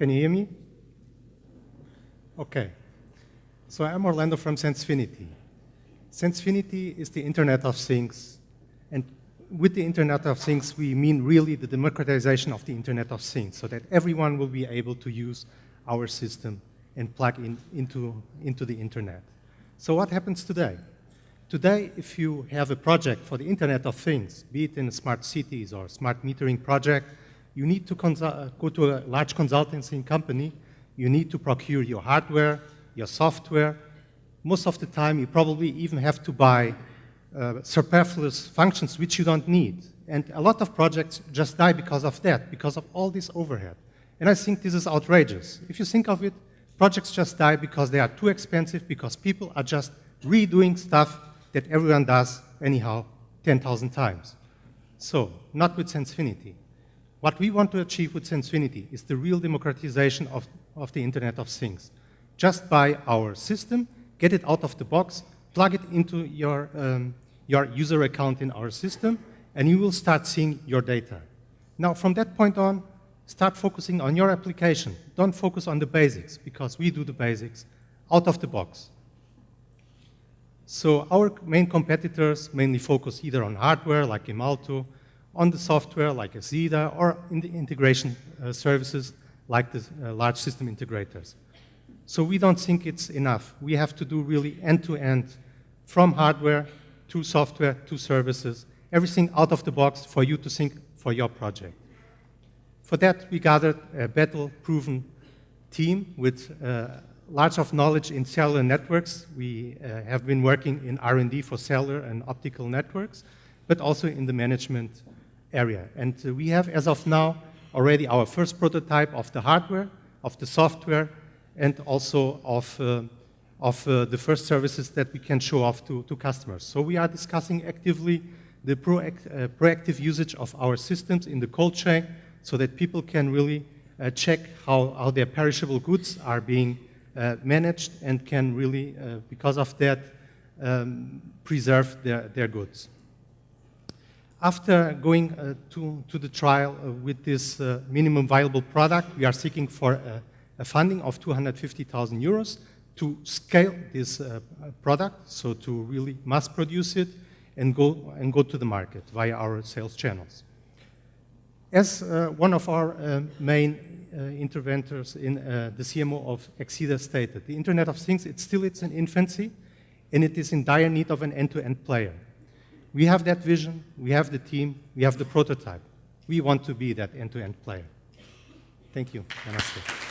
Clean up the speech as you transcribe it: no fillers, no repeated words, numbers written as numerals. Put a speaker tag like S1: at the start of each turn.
S1: Can you hear me? Okay. So I'm Orlando from Sensefinity. Sensefinity is the Internet of Things. And with the Internet of Things, we mean really the democratization of the Internet of Things, so that everyone will be able to use our system and plug into the Internet. So what happens today? Today, if you have a project for the Internet of Things, be it in smart cities or smart metering project, you need to go to a large consulting company. You need to procure your hardware, your software. Most of the time, you probably even have to buy superfluous functions which you don't need. And a lot of projects just die because of that, because of all this overhead. And I think this is outrageous. If you think of it, projects just die because they are too expensive, because people are just redoing stuff that everyone does anyhow 10,000 times. So, not with Sensefinity. What we want to achieve with Sensefinity is the real democratization of the Internet of Things. Just buy our system, get it out of the box, plug it into your user account in our system, and you will start seeing your data. Now, from that point on, start focusing on your application. Don't focus on the basics, because we do the basics out of the box. So our main competitors mainly focus either on hardware, like Imalto, on the software, like Zeta, or in the integration services, like the large system integrators. So we don't think it's enough. We have to do really end-to-end, from hardware to software to services, everything out of the box for you to think for your project. For that, we gathered a battle-proven team with lots of knowledge in cellular networks. We have been working in R&D for cellular and optical networks, but also in the management area. And we have, as of now, already our first prototype of the hardware, of the software, and also of the first services that we can show off to customers. So we are discussing actively the proactive usage of our systems in the cold chain, so that people can really check how their perishable goods are being managed, and can really, because of that, preserve their goods. After going to the trial with this minimum viable product, we are seeking for a funding of 250,000 euros to scale this product, so to really mass produce it and go to the market via our sales channels. As one of our main interventors in the CMO of Exida stated, the Internet of Things, it's in infancy, and it is in dire need of an end-to-end player. We have that vision, we have the team, we have the prototype. We want to be that end-to-end player. Thank you. Namaste.